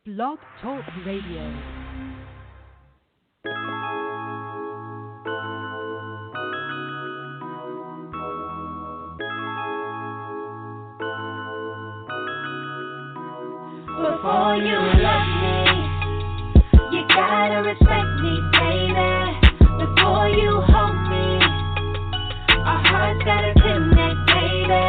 Blog Talk Radio. Before you love me, you gotta respect me, baby. Before you hold me, our hearts gotta connect, baby.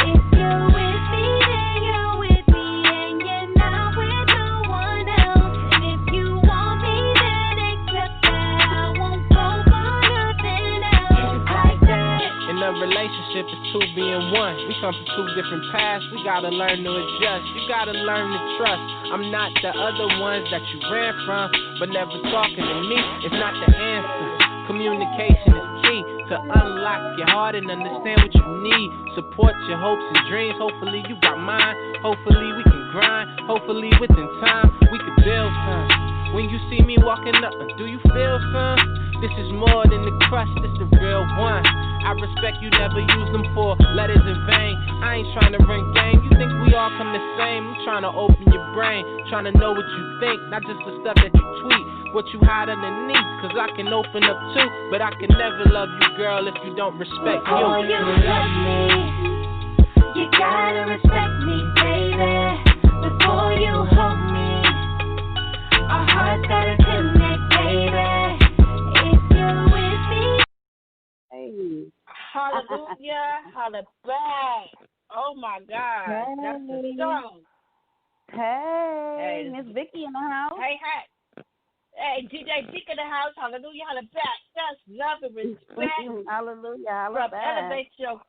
If you're with me, then you're with me, and you're not with no one else. And if you want me, then accept that I won't go for nothing else. It's like that. In a relationship, it's two being one. We come from two different paths. We gotta learn to adjust. You gotta learn to trust. I'm not the other ones that you ran from, but never talking to me is not the answer. Communication is key to unlock your heart and understand what you need. Support your hopes and dreams. Hopefully you got mine. Hopefully we can grind. Hopefully within time we can build some. When you see me walking up, do you feel some? This is more than the crush, this the real one. I respect you, never use them for letters in vain. I ain't trying to ring game, you think we all come the same. I'm trying to open your brain, trying to know what you think. Not just the stuff that you tweet, what you hide underneath. Cause I can open up too, but I can never love you, girl, if you don't respect you. Before you love me, you gotta respect me, baby. Before you hold me, our hearts gotta connect, baby. If you're with me. Hey. Hallelujah, holla back. Oh my God, Hey. that's the song. Hey, Miss Vicky in the house. Hey, DJ Dick in the house. Hallelujah, holla back. That's love and respect. Hallelujah, holla From back. Elevate Your,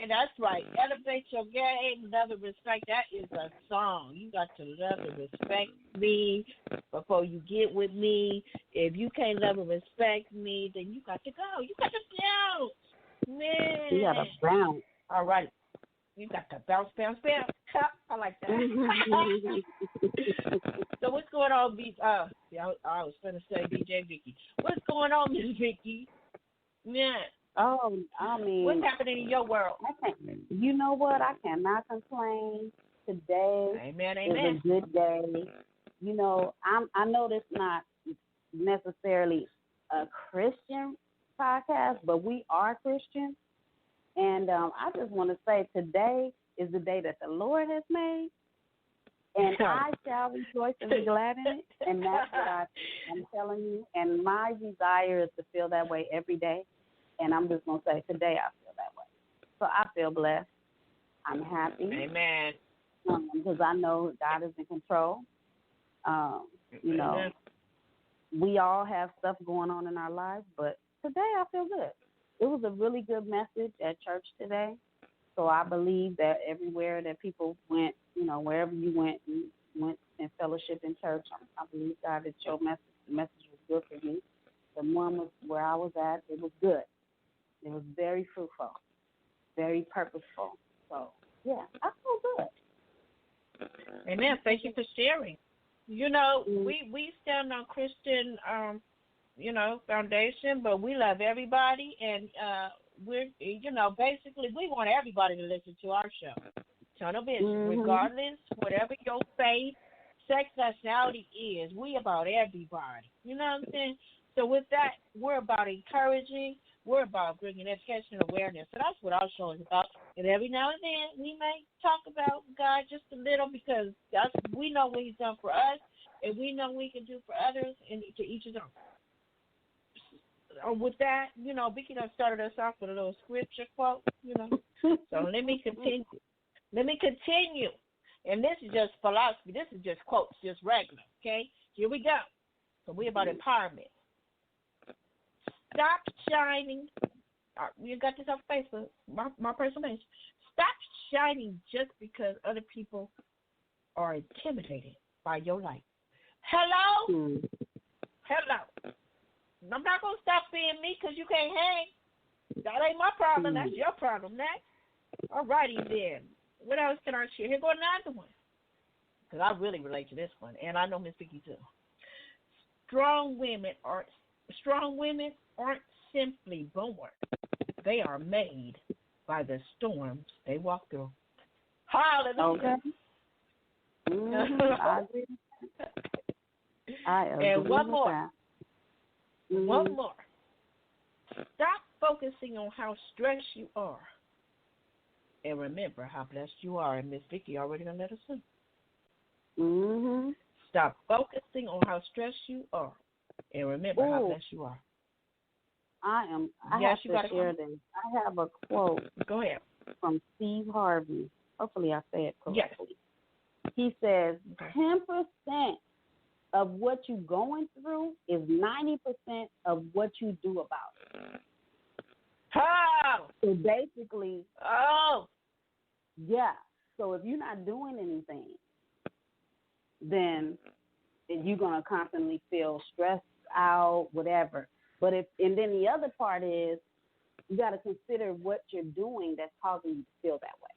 and that's right, Elevate Your Game, love and respect. That is a song. You got to love and respect me before you get with me. If you can't love and respect me, then you got to go. You got to bounce. Man. You gotta bounce. All right. You got to bounce, bounce, bounce. I like that. So what's going on, I was going to say DJ Vicky. What's going on, Miss Vicky? Yeah. Oh, I mean, what's happening in your world? You know what? I cannot complain. Today Amen. is a good day. You know, I know this not necessarily a Christian podcast, but we are Christians. And I just want to say today is the day that the Lord has made, and I shall rejoice and be glad in it. And that's what I'm telling you. And my desire is to feel that way every day. And I'm just going to say today I feel that way. So I feel blessed. I'm happy. Amen. Because I know God is in control. You know, we all have stuff going on in our lives, but today I feel good. It was a really good message at church today. So I believe that everywhere that people went, you know, wherever you went in fellowship in church, I believe, God, that the message was good for you. The one was where I was at, it was good. It was very fruitful, very purposeful. So, yeah, I feel good. Amen. Thank you for sharing. You know, we stand on Christian foundation, but we love everybody, and we're, basically we want everybody to listen to our show. Tunnel Vision, regardless, whatever your faith, sex, nationality is, we about everybody. You know what I'm saying? So with that, we're about encouraging, we're about bringing education and awareness. So that's what our show is about. And every now and then, we may talk about God just a little, because we know what He's done for us, and we know what He can do for others, and to each his own. With that, Vicky done started us off with a little scripture quote, So let me continue. And this is just philosophy. This is just quotes, just regular, okay? Here we go. So we about empowerment. Stop shining. You got this off Facebook, my personal page. Stop shining just because other people are intimidated by your light. Hello? Hello. I'm not going to stop being me because you can't hang. That ain't my problem. That's your problem. Next. All righty then. What else can I share? Here go another one, because I really relate to this one, and I know Miss Vicky too. Strong women aren't simply born. They are made by the storms they walk through. Hallelujah. Okay. I agree. I agree And one with more. that. One more. Stop focusing on how stressed you are. And remember how blessed you are. And Miss Vicky already gonna let us know. Mm-hmm. Stop focusing on how stressed you are. And remember how blessed you are. I Yes, have to share this. I have a quote. Go ahead. From Steve Harvey. Hopefully I say it correctly. Yes. He says 10% of what you're going through is 90% of what you do about it. How? So basically, yeah. So if you're not doing anything, then you're gonna constantly feel stressed out, whatever. But and then the other part is you got to consider what you're doing that's causing you to feel that way.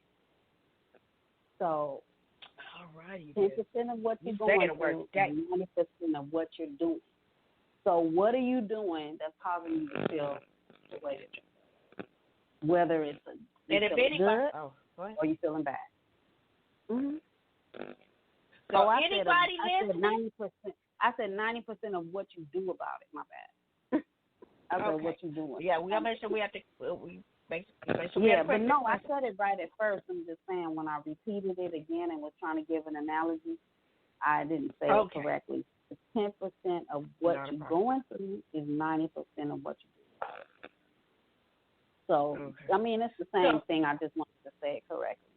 So, 10% of what you're going through, 90% of what you're doing. So, what are you doing that's causing you to feel the way that you're feeling? Whether it's feeling good or you're feeling bad. Mm-hmm. So I anybody listening? I said 90% of what you do about it. My bad. I said what you doing. Yeah, we gotta make sure we have to. Make sure yeah, but no, I said it right at first. I'm just saying when I repeated it again and was trying to give an analogy, I didn't say it correctly. 10% of what you're going through is 90% of what you do. So, I mean, it's the same thing. I just wanted to say it correctly.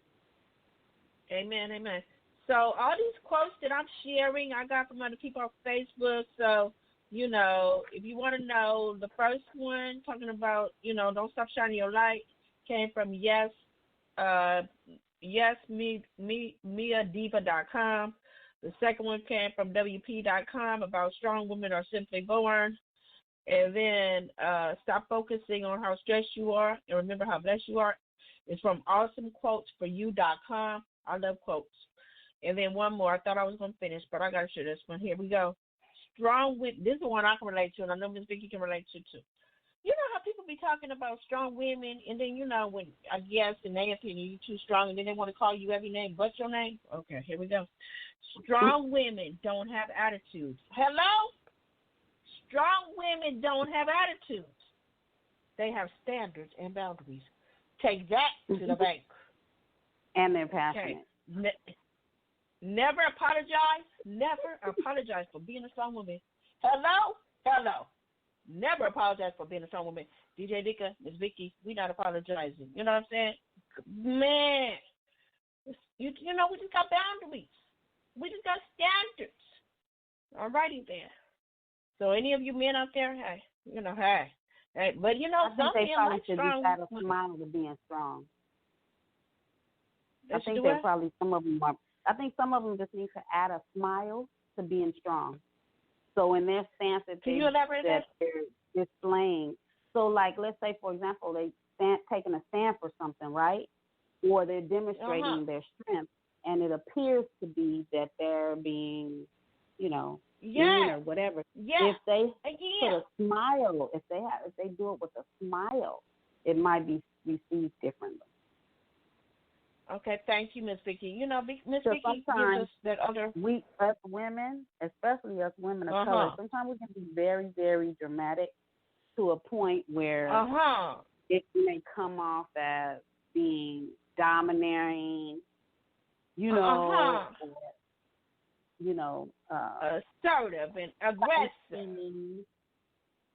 Amen, amen. So all these quotes that I'm sharing, I got from other people on Facebook. So, you know, if you want to know, the first one talking about, you know, don't stop shining your light came from MiaDiva.com. The second one came from WP.com about strong women are simply born. And then stop focusing on how stressed you are and remember how blessed you are. It's from awesomequotesforyou.com. I love quotes. And then one more. I thought I was going to finish, but I got to share this one. Here we go. Strong women. This is the one I can relate to, and I know Ms. Vicky can relate to too. You know how people be talking about strong women, and then, you know, when I guess in their opinion you're too strong, and then they want to call you every name but your name? Okay, here we go. Strong women don't have attitudes. Hello? Strong women don't have attitudes. They have standards and boundaries. Take that to the bank. And they're passionate. Okay. Never apologize. Never apologize for being a strong woman. Hello? Hello. Never apologize for being a strong woman. DJ Dika, Ms. Vicky, we not apologizing. You know what I'm saying? Man, you know, we just got boundaries. We just got standards. All righty then. So any of you men out there, hey, you know, hey. But, you know, some men like strong. I think they probably should just add a smile to being strong. I think some of them just need to add a smile to being strong. So in their stance that they're displaying. So like, let's say, for example, taking a stand for something, right? Or they're demonstrating their strength, and it appears to be that they're being, you know, mean or whatever. If they put a smile, if they do it with a smile, it might be received differently. Okay, thank you, Miss Vicky. You know, Miss Vicky gives us that other. We, us women, especially us women of color, sometimes we can be very, very dramatic to a point where it may come off as being domineering, you know, assertive and aggressive.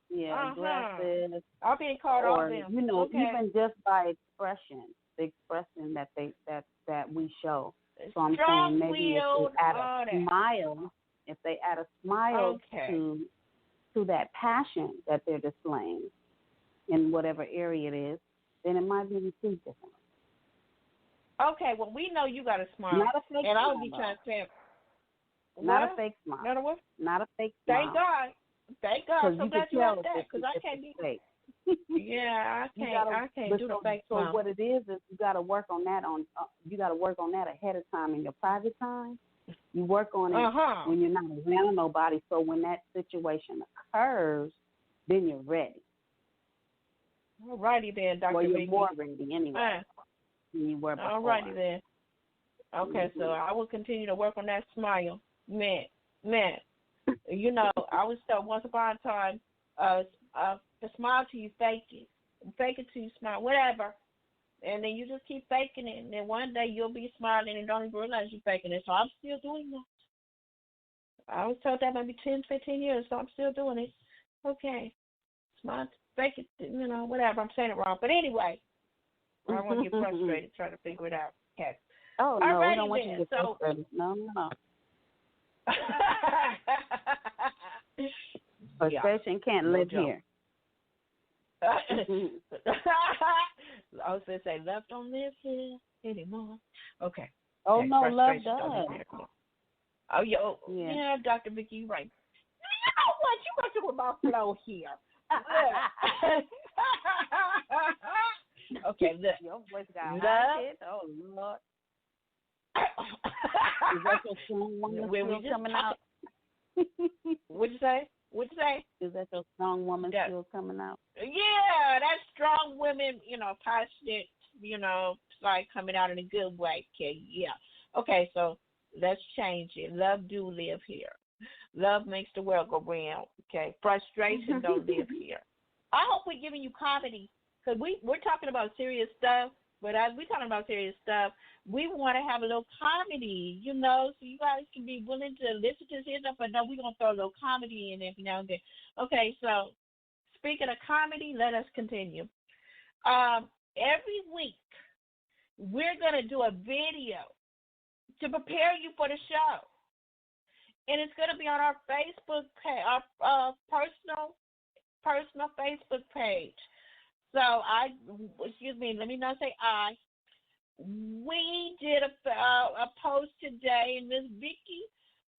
Aggressive. I'll be called all them. You know, even just by expression. The expression that we show. So I'm saying maybe if they add a smile to that passion that they're displaying in whatever area it is, then it might be received differently. Okay, well, we know you got a smile. Not a fake smile. And I would be transparent. Not a fake smile. Not a what? Not a fake smile. Thank God. Thank God. So glad you have that, because I can't be fake. Yeah, I can't do the fake smile. So what it is you got to work on that ahead of time in your private time. You work on it when you're not around nobody. So when that situation occurs, then you're ready. All righty then, Dr. Well, you're Vicky. more ready anyway. When you were before. All righty then. Okay, so I will continue to work on that smile. Man. You know, I was told once upon a time, to smile till you fake it. Fake it till you smile, whatever. And then you just keep faking it. And then one day you'll be smiling and don't even realize you're faking it. So I'm still doing that. I was told that maybe 10, 15 years, so I'm still doing it. Okay. Smile, fake it, you know, whatever. I'm saying it wrong. But anyway, I don't want to get frustrated trying to figure it out. Okay. Oh, no, Alrighty we don't want you to get then. frustrated. No. Frustration can't live here. I was going to say, love don't live here anymore. Okay. Oh, okay. no, love does. Oh, yeah, Dr. Vicky, you're right. You know what? You got to with my flow here. Okay, look. Your voice got high. Oh, Lord. Is that your strong woman still coming out? What'd you say? Is that your strong woman still coming out? Yeah, that's strong women, you know, passionate, you know, like coming out in a good way. Okay, yeah. Okay, so let's change it. Love do live here. Love makes the world go round. Okay, frustration don't live here. I hope we're giving you comedy because we're talking about serious stuff. But as we're talking about serious stuff, we want to have a little comedy, you know, so you guys can be willing to listen to this stuff. But no, we're going to throw a little comedy in every now and then. Okay, so speaking of comedy, let us continue. Every week, we're going to do a video to prepare you for the show. And it's going to be on our Facebook page, our personal Facebook page. So let me not say I. We did a post today, and Miss Vicky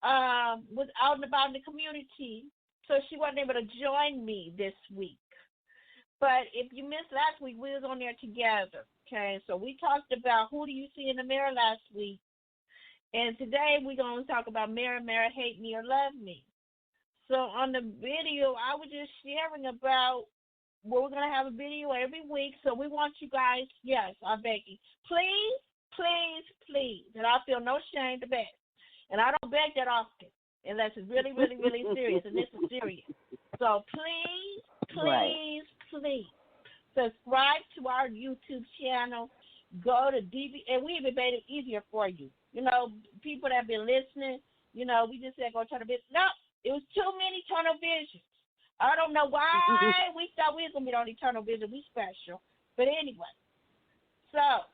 was out and about in the community, so she wasn't able to join me this week. But if you missed last week, we was on there together. Okay, so we talked about who do you see in the mirror last week, and today we're going to talk about mirror, hate me or love me. So on the video, I was just sharing about. Well, we're going to have a video every week, so we want you guys, yes, I beg you, please, and I feel no shame to beg. And I don't beg that often unless it's really, really, really serious, and this is serious. So please, subscribe to our YouTube channel. Go to DB, and we even made it easier for you. You know, people that have been listening, you know, we just said go tunnel vision. No, it was too many tunnel visions. I don't know why we thought we was going to be on Eternal Vision. We special. But anyway, so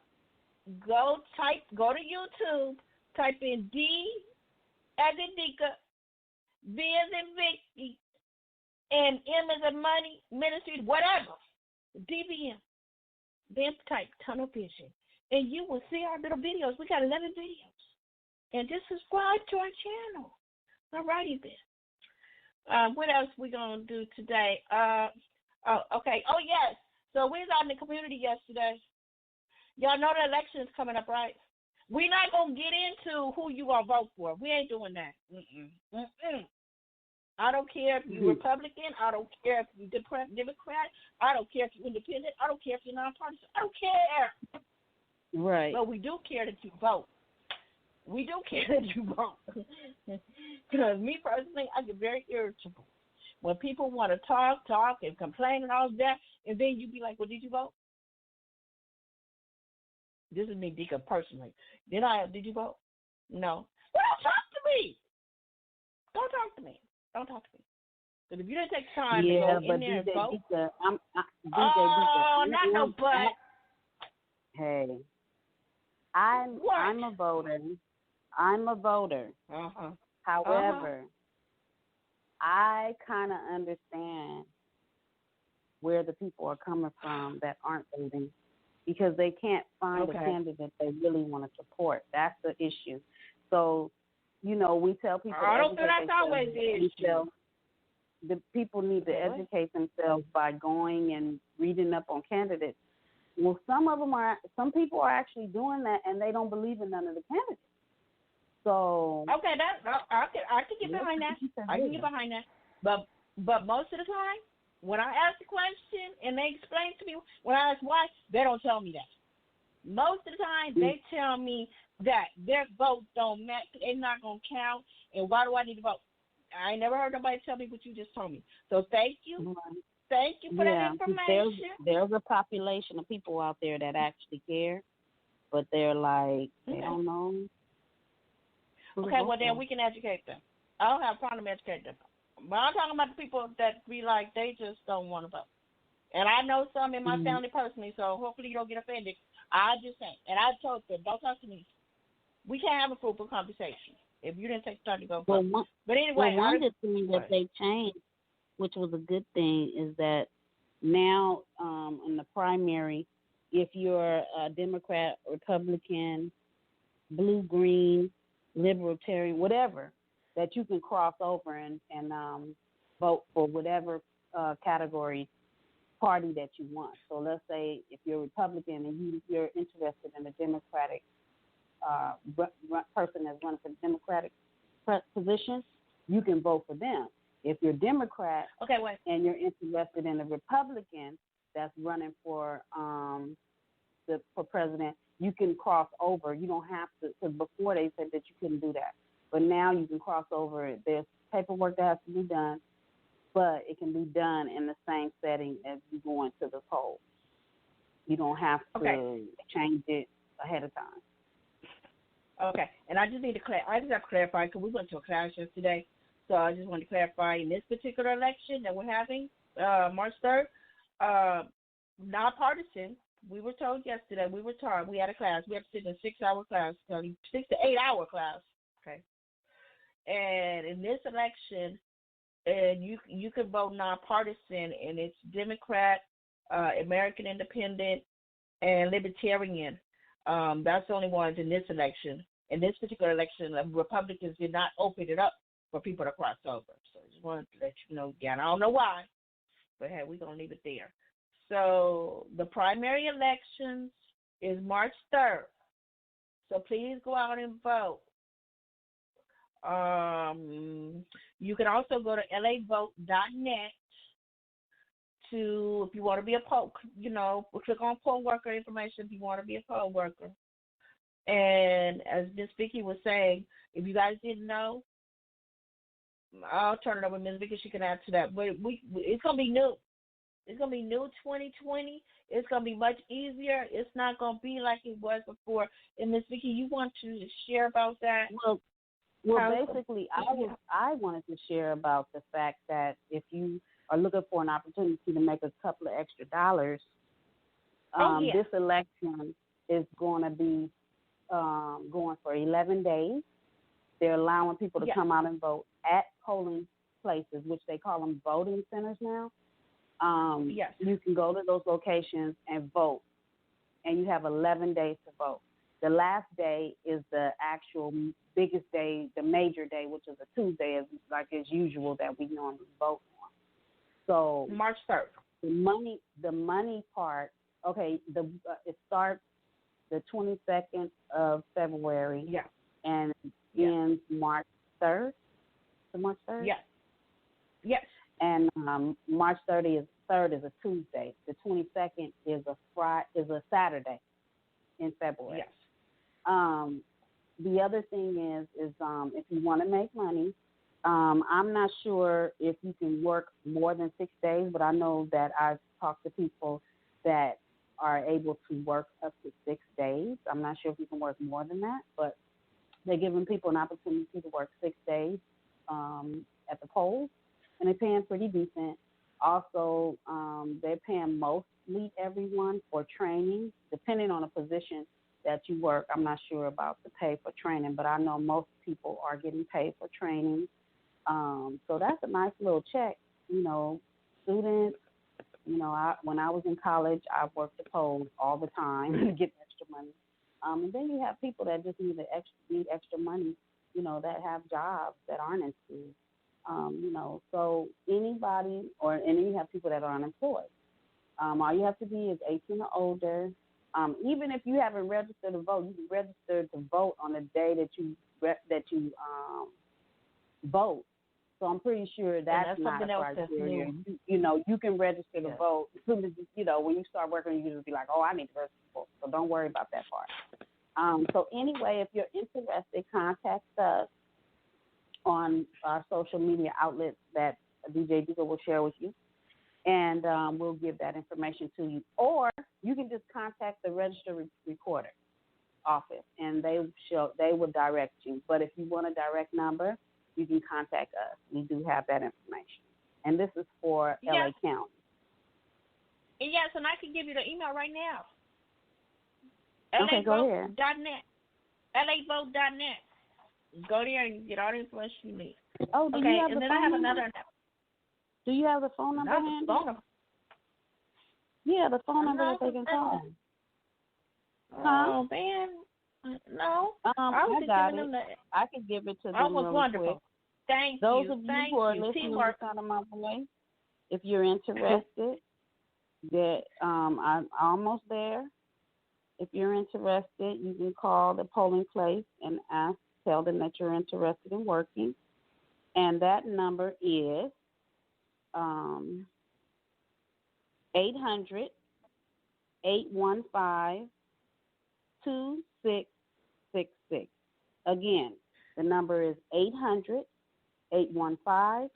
go to YouTube, type in D as in Dika, V as in Vicky, and M as in Money, Ministries, whatever, DBM. Then type Tunnel Vision. And you will see our little videos. We got 11 videos. And just subscribe to our channel. Alrighty then. What else we going to do today? Okay. Oh, yes. So we was out in the community yesterday. Y'all know the election is coming up, right? We're not going to get into who you going to vote for. We ain't doing that. I don't care if you're Republican. I don't care if you're Democrat. I don't care if you're independent. I don't care if you're nonpartisan. I don't care. Right. But we do care that you vote. We do care that you vote. Because me personally, I get very irritable when people want to talk and complain and all that, and then you be like, well, did you vote? This is me, Dika, personally. Did you vote? No. Well, don't talk to me. Don't talk to me. Because if you didn't take time to go in there and vote. DJ, not no but. Hey, I'm a voter. However, I kind of understand where the people are coming from that aren't voting because they can't find a candidate they really want to support. That's the issue. So, you know, we tell people. I don't feel that's always the issue. The people need to educate themselves by going and reading up on candidates. Well, some people are actually doing that, and they don't believe in none of the candidates. So I can get behind that. I can get behind that. But most of the time, when I ask the question and they explain to me, when I ask why, they don't tell me that. Most of the time, they tell me that their votes don't matter. They're not going to count. And why do I need to vote? I ain't never heard nobody tell me what you just told me. So thank you. Right. Thank you for that information. There's a population of people out there that actually care, but they're like, they don't know. Okay, well, then we can educate them. I don't have a problem educating them. But I'm talking about the people that be like, they just don't want to vote. And I know some in my family personally, so hopefully you don't get offended. I just saying. And I told them, don't talk to me. We can't have a fruitful conversation if you didn't take the time to go vote. But anyway, one of the things that they changed, which was a good thing, is that now in the primary, if you're a Democrat, Republican, blue, green, libertarian, whatever, that you can cross over and vote for whatever category party that you want. So let's say if you're a Republican and you're interested in a Democratic person that's running for the Democratic position, you can vote for them. If you're Democrat and you're interested in a Republican that's running for president, you can cross over. You don't have to, because before they said that you couldn't do that. But now you can cross over. There's paperwork that has to be done, but it can be done in the same setting as you going to the polls. You don't have to change it ahead of time. Okay, and I just need to have to clarify because we went to a class yesterday, so I just want to clarify in this particular election that we're having, March 3rd, nonpartisan. We were told yesterday. We had a class. We have to sit in a 6-hour class, 6 to 8 hour class. Okay, and in this election, and you can vote nonpartisan, and it's Democrat, American Independent, and Libertarian. That's the only ones in this election. In this particular election, Republicans did not open it up for people to cross over. So I just wanted to let you know again. I don't know why, but hey, we're going to leave it there. So the primary elections is March 3rd. So please go out and vote. You can also go to lavote.net to, if you want to be a poll, click on poll worker information if you want to be a poll worker. And as Ms. Vicky was saying, if you guys didn't know, I'll turn it over to Ms. Vicky. She can add to that. But it's going to be new. It's going to be new 2020. It's going to be much easier. It's not going to be like it was before. And Ms. Vicky, you want to share about that? Well, basically, I wanted to share about the fact that if you are looking for an opportunity to make a couple of extra dollars, this election is going to be going for 11 days. They're allowing people to come out and vote at polling places, which they call them voting centers now. You can go to those locations and vote, and you have 11 days to vote. The last day is the actual biggest day, the major day, which is a Tuesday, like as usual that we normally vote on. So March 3rd. The money part. Okay, it starts the 22nd of February. Yeah. And ends March 3rd. So March 3rd. Yes. Yes. And March 3rd is a Tuesday. The 22nd is a Saturday in February. Yes. The other thing is if you want to make money, I'm not sure if you can work more than 6 days, but I know that I've talked to people that are able to work up to 6 days. I'm not sure if you can work more than that, but they're giving people an opportunity to work 6 days at the polls, and they're paying pretty decent. Also, they're paying mostly everyone for training, depending on the position that you work. I'm not sure about the pay for training, but I know most people are getting paid for training. So that's a nice little check. Students, when I was in college, I worked the polls all the time to get extra money. And then you have people that just need extra money, that have jobs that aren't in school. So anybody, and then you have people that are unemployed. All you have to be is 18 or older. Even if you haven't registered to vote, you can register to vote on the day that you vote. So I'm pretty sure that's not a criteria. You can register to vote as soon as when you start working. You just be like, oh, I need to register to vote. So don't worry about that part. So anyway, if you're interested, contact us on our social media outlets that DJ Diva will share with you, and we'll give that information to you. Or you can just contact the registered recorder office, and they will direct you. But if you want a direct number, you can contact us. We do have that information, and this is for LA County. Yes, and I can give you the email right now. Okay, go ahead. LAvote.net. Go there and get all the information you need. Oh, do you have and the then phone I have number? another. Do you have the phone number? Yeah, the phone number that they can call. Oh man, no. I got it. I can give it to them was really wonderful. quick. Thank Those you. of you who are listening to Sound of My Voice, if you're interested, that I'm almost there. If you're interested, you can call the polling place and tell them that you're interested in working. And that number is 800-815-2666. Again, the number is 800-815-2666.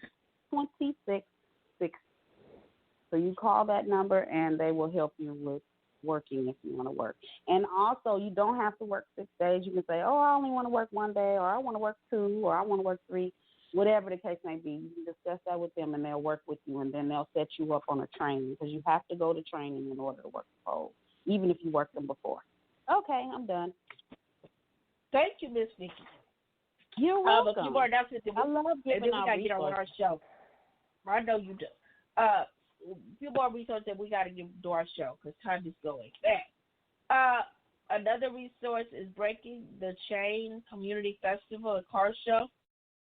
So you call that number and they will help you with working if you want to work. And also, you don't have to work 6 days. You can say, oh, I only want to work 1 day, or I want to work 2, or I want to work 3, whatever the case may be. You can discuss that with them, and they'll work with you, and then they'll set you up on a training, because you have to go to training in order to work the polls, even if you worked them before. Okay, I'm done. Thank you, Miss Nikki. You're welcome. I love giving out resources. Get on our show. I know you do. A few more resources that we got to give to our show because time is going fast. Another resource is Breaking the Chain Community Festival and Car Show.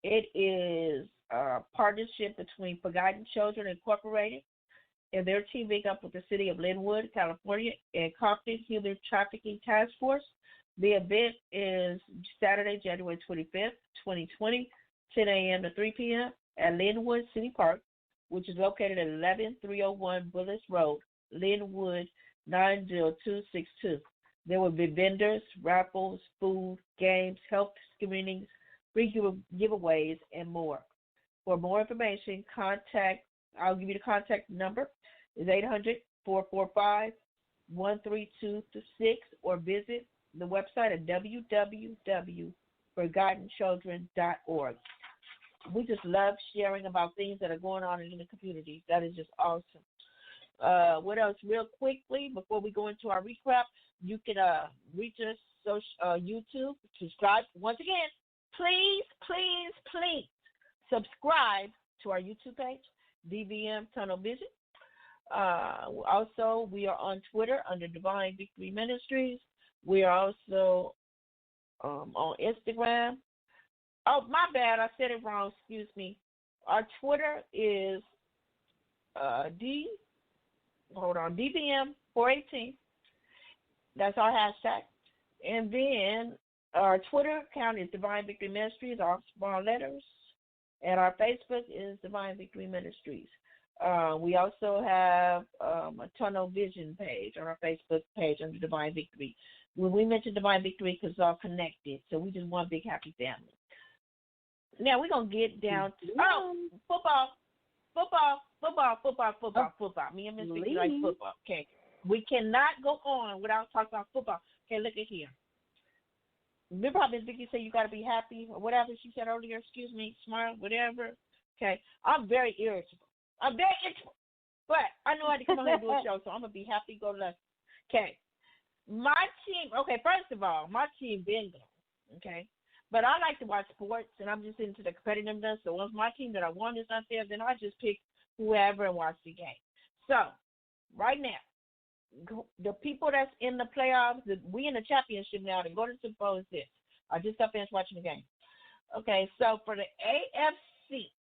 It is a partnership between Forgotten Children Incorporated and their teaming up with the City of Linwood, California, and Compton Human Trafficking Task Force. The event is Saturday, January 25th, 2020, 10 a.m. to 3 p.m. at Linwood City Park, which is located at 11301 Bullis Road, Linwood 90262. There will be vendors, raffles, food, games, health screenings, free giveaways, and more. For more information, I'll give you the contact number. It's 800-445-13226, or visit the website at www.forgottenchildren.org. We just love sharing about things that are going on in the community. That is just awesome. What else? Real quickly, before we go into our recap, you can reach us YouTube. Subscribe. Once again, please subscribe to our YouTube page, DVM Tunnel Vision. Also, we are on Twitter under Divine Victory Ministries. We are also on Instagram. Oh, my bad. I said it wrong. Excuse me. Our Twitter is DVM418. That's our hashtag. And then our Twitter account is Divine Victory Ministries, all small letters. And our Facebook is Divine Victory Ministries. We also have a Tunnel Vision page on our Facebook page under Divine Victory. When we mention Divine Victory, because it's all connected, so we just one big happy family. Now we're gonna get down to football. Me and Miss Vicky like football. Okay, we cannot go on without talking about football. Okay, look at here. Remember how Miss Vicky said you got to be happy or whatever she said earlier? Excuse me, smart, whatever. Okay, I'm very irritable. But I know I had to come on here and do a show, so I'm gonna be happy. Go lucky. Okay, my team. Okay, first of all, my team bingo. Okay. But I like to watch sports, and I'm just into the competitiveness. So once my team that I want is not there, then I just pick whoever and watch the game. So right now, the people that's in the playoffs, we in the championship now, to go to the Super Bowl is this. I just got finished watching the game. Okay, so for the AFC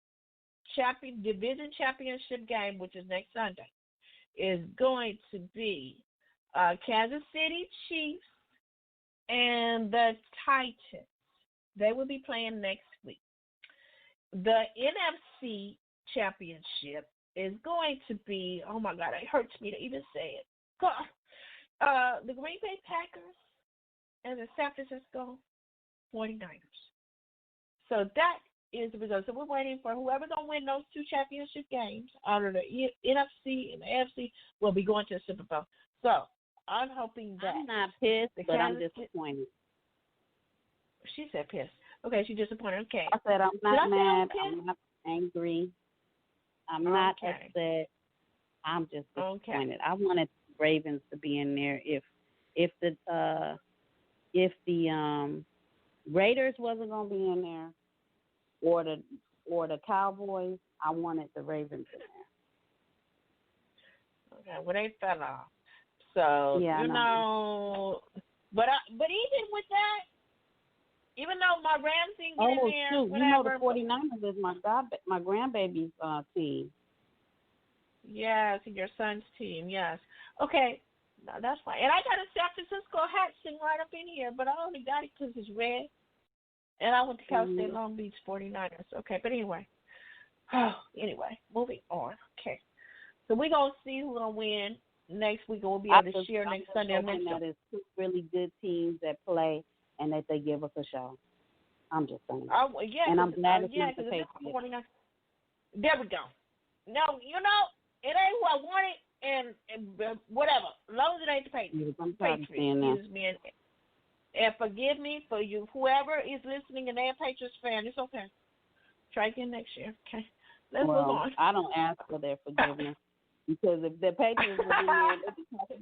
Division Championship game, which is next Sunday, is going to be Kansas City Chiefs and the Titans. They will be playing next week. The NFC Championship is going to be, oh my God, it hurts me to even say it. The Green Bay Packers and the San Francisco 49ers. So that is the result. So we're waiting for whoever's going to win those two championship games out of the NFC and the AFC will be going to the Super Bowl. So I'm hoping that. I'm not pissed, but I'm disappointed. She said pissed. Okay, she's disappointed. Okay. I said I'm not mad. I'm not angry. I'm not upset. I'm just disappointed. Okay. I wanted Ravens to be in there. If the Raiders wasn't gonna be in there, or the Cowboys, I wanted the Ravens in there. Okay, well they fell off. So yeah, you know, but even with that, even though my Rams didn't get in there, whatever. You know the 49ers is my grandbaby's team. Yes, your son's team. Yes. Okay, no, that's fine. And I got a San Francisco hat sitting right up in here, but I only got it because it's red. And I went to Cal State Long Beach 49ers. Okay, but anyway. Anyway, moving on. Okay. So we're going to see who's going to win next week. We'll be able to share next Sunday. That is two really good teams that play and that they give us a show. I'm just saying. Yeah, and I'm glad it's not the Patriots. There we go. No, you know, it ain't who I wanted and whatever. As long as it ain't the Patriots. I'm tired of saying that. And forgive me for you, whoever is listening and they're a Patriots fan, it's okay. Try again next year, okay? Let's move on. I don't ask for their forgiveness because if the Patriots were in there, they'd be talking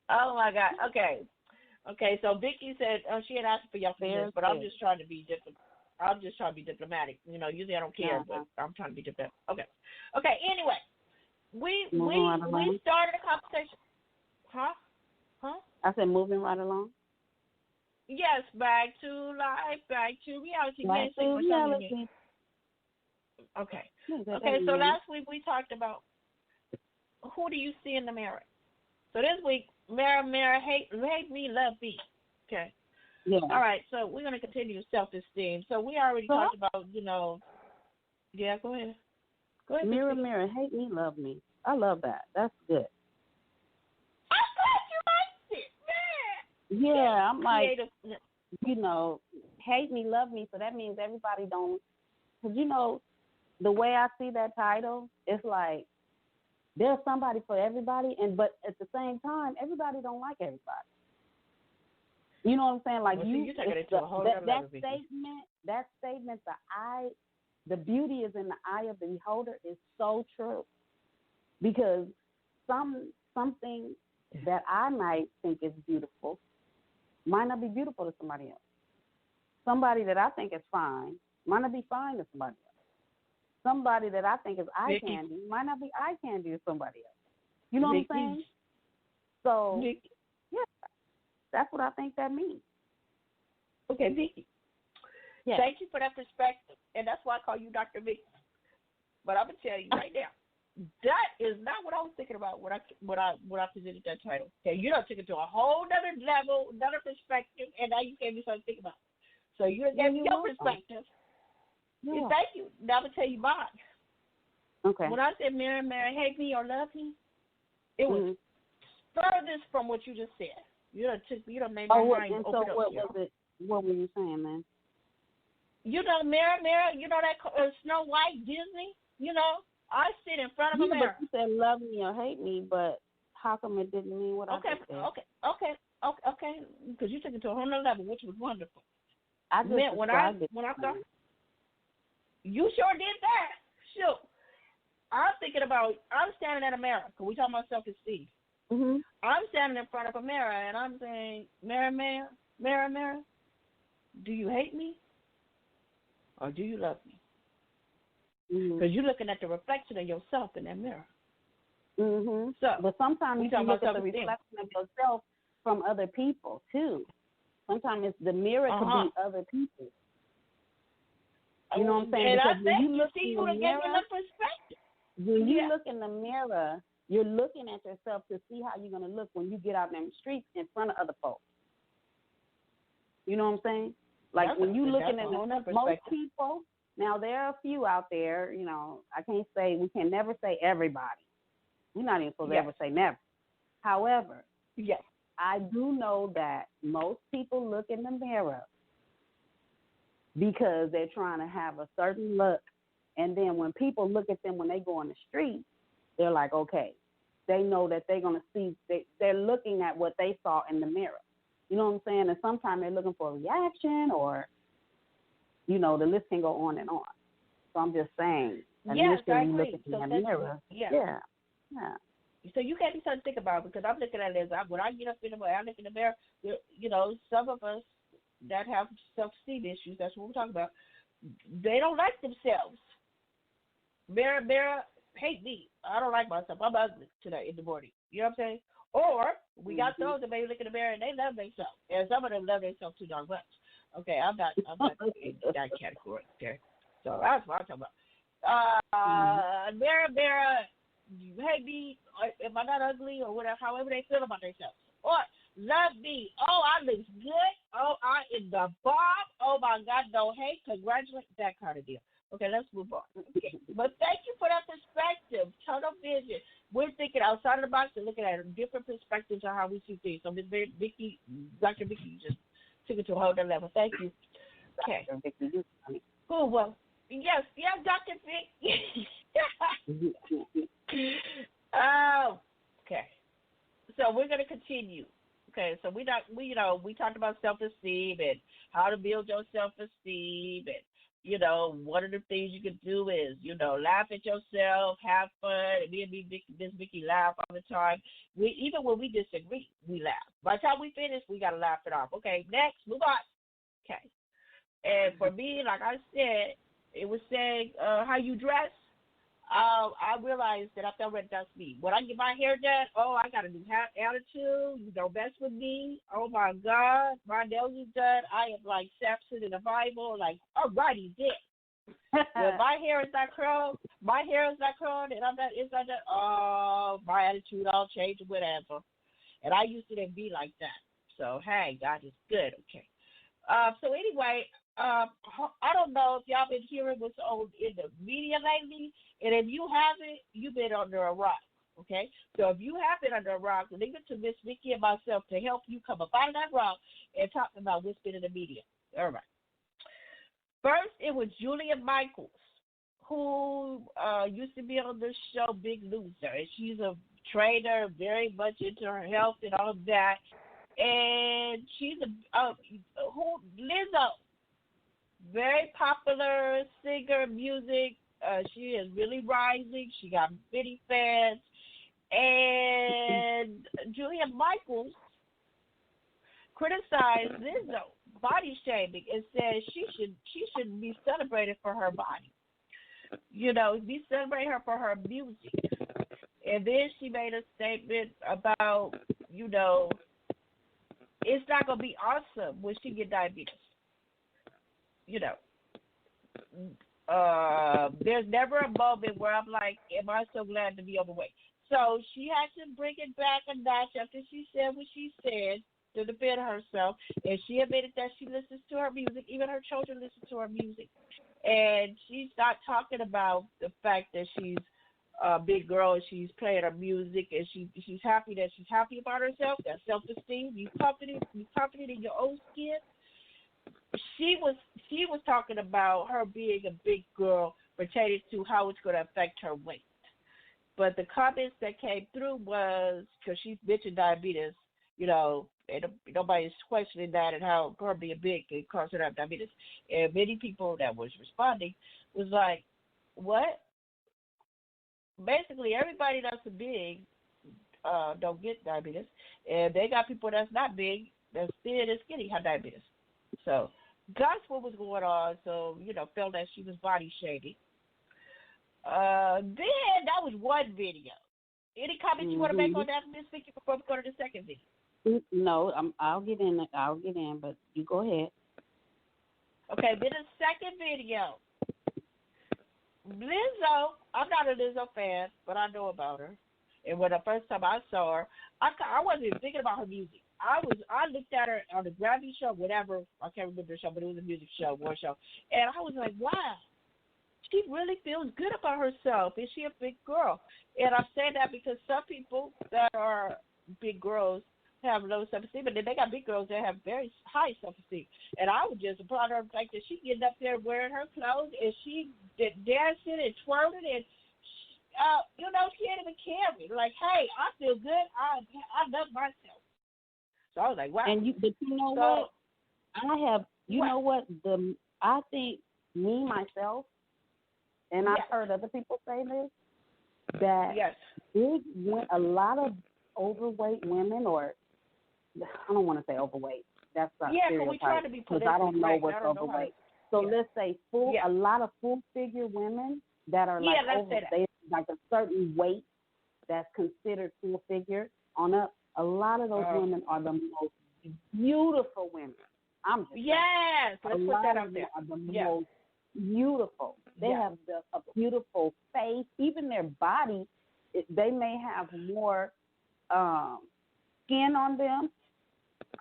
Oh my God. Okay. So Vicky said she had asked for your forgiveness, but I'm just trying to be diplomatic. You know, usually I don't care, but I'm trying to be diplomatic. Okay. Anyway, we started a conversation. Huh? I said moving right along. Yes, back to life, back to reality. Back to reality. Okay. So last week we talked about who do you see in the mirror. So this week, mirror, hate me, love me. Okay. Yeah. All right. So we're gonna continue self-esteem. So we already talked about, Yeah, go ahead. Mirror, hate me, love me. I love that. That's good. Yeah, I'm like, hate me, love me. So that means everybody don't, because, the way I see that title, it's like there's somebody for everybody, but at the same time, everybody don't like everybody. You know what I'm saying? Like that statement, the beauty is in the eye of the beholder is so true, because something that I might think is beautiful might not be beautiful to somebody else. Somebody that I think is fine might not be fine to somebody else. Somebody that I think is eye candy might not be eye candy to somebody else. You know what I'm saying? So, yeah, that's what I think that means. Okay, Vicky. Yes. Thank you for that perspective, and that's why I call you Dr. Vicky. But I'm gonna tell you right now, that is not what I was thinking about when I presented that title. Okay, you done took it to a whole other level, another perspective, and now you gave me something to think about. So you gave me your perspective. Yeah. Thank you. Now I'm gonna tell you mine. Okay. When I said mirror, hate me or love me, it was furthest from what you just said. You done made my mind open up. So what was it? What were you saying, man? Mirror, that Snow White Disney. I sit in front of a mirror. But you said love me or hate me, but how come it didn't mean what I just said? Okay. Because you took it to a whole nother level, which was wonderful. I just when I thought you sure did that. Sure. I'm standing in a mirror, because we talking about self-esteem. Mm-hmm. I'm standing in front of a mirror, and I'm saying, mirror, do you hate me? Or do you love me? Because you're looking at the reflection of yourself in that mirror. Mm-hmm. So, but sometimes you look at the reflection of yourself from other people, too. Sometimes it's the mirror could be other people. You know what I'm saying? And because when you look in the mirror, when you look in the mirror, you're looking at yourself to see how you're going to look when you get out in the streets in front of other folks. You know what I'm saying? Like when you looking at most people, now there are a few out there, we can never say everybody. We're not even supposed to ever say never. However, Yes. I do know that most people look in the mirror because they're trying to have a certain look. And then when people look at them when they go on the street, they're like, okay, they know that they're going to see, they're looking at what they saw in the mirror. You know what I'm saying? And sometimes they're looking for a reaction or, you know, the list can go on and on. So I'm just saying, Yes, I initially agree. looking So in the mirror. yeah. Yeah. So you can't be something to think about because I'm looking at it as when I get up in the mirror, I look in the mirror. You know, some of us that have self-esteem issues, that's what we're talking about, they don't like themselves. Mirror, hate me. I don't like myself. I'm ugly today in the morning. You know what I'm saying? Or we got those that maybe look in the mirror and they love themselves, and some of them love themselves too darn much. Okay, I'm not in that category. Okay, so that's what I'm talking about. Mirror, you hate me. Am I not ugly or whatever? However they feel about themselves. Or love me. Oh, I look good. Oh, I am the bomb. Oh my God, no hate. Congratulations, that kind of deal. Okay, let's move on. Okay. But thank you for that perspective, tunnel vision. We're thinking outside of the box and looking at different perspectives on how we see things. So Ms. Vicky, Dr. Vicky just took it to a whole other level. Thank you. Okay. Oh, well, yes, Dr. Vicky. Okay. So we're going to continue. Okay, so we talked about self-esteem and how to build your self-esteem and, you know, one of the things you can do is, you know, laugh at yourself, have fun. And me and Miss Vicky laugh all the time. Even when we disagree, we laugh. By the time we finish, we got to laugh it off. Okay, next, move on. Okay. And for me, like I said, it was saying how you dress. I realized that after I read that's me. When I get my hair done, I got a new attitude. You don't mess with me. Oh my God, my nails is done. I am like Samson in the Bible. Like, alrighty, then. When my hair is not curled, and I'm not inside that. Oh, my attitude all changed, whatever. And I used to then be like that. So hey, God is good. Okay. So anyway. I don't know if y'all been hearing what's on in the media lately, and if you haven't, you've been under a rock, okay? So if you have been under a rock, leave it to Miss Vicky and myself to help you come up out of that rock and talk about what's been in the media. All right. First, it was Julia Michaels, who used to be on the show Big Loser, and she's a trainer, very much into her health and all of that, and she's Lizzo. Very popular singer, music. She is really rising. She got many fans. And Julia Michaels criticized Lizzo body shaming and said she shouldn't be celebrated for her body. You know, be celebrating her for her music. And then she made a statement about, you know, it's not gonna be awesome when she get diabetes. You know, there's never a moment where I'm like, am I so glad to be overweight? So she had to bring it back a notch after she said what she said to defend herself. And she admitted that she listens to her music. Even her children listen to her music. And she's not talking about the fact that she's a big girl and she's playing her music and she's happy that she's happy about herself. That self-esteem. You confident in your own skin. She was talking about her being a big girl pertaining to how it's going to affect her weight. But the comments that came through was, because she's bitching diabetes, you know, and nobody's questioning that and how her being big can cause her to have diabetes. And many people that was responding was like, what? Basically, everybody that's big don't get diabetes. And they got people that's not big, that's thin and skinny, have diabetes. So that's what was going on. So, you know, felt that she was body shaming. Then that was one video. Any comments you want to make on that, Miss Vicky, before we go to the second video? No, I'll get in, but you go ahead. Okay, then the second video. Lizzo, I'm not a Lizzo fan, but I know about her. And when the first time I saw her, I wasn't even thinking about her music. I looked at her on the Grammy show, whatever. I can't remember the show, but it was a music show, war show. And I was like, wow, she really feels good about herself. Is she a big girl? And I say that because some people that are big girls have low self-esteem, but then they got big girls that have very high self-esteem. And I was just applaud her the fact that she getting up there wearing her clothes and she dancing and twirling and, she ain't even caring. Like, hey, I feel good. I love myself. So I was like, wow. But you know what? I have, know what? I think me, myself, and I've heard other people say this, that a lot of overweight women, or I don't want to say overweight. That's not stereotype. We try to be because I don't know what's overweight. So let's say a lot of full figure women that are like like a certain weight that's considered full figure on up. A lot of those women are the most beautiful women. I'm just saying. Let's put that out there. Are the most beautiful. They have a beautiful face. Even their body, they may have more skin on them.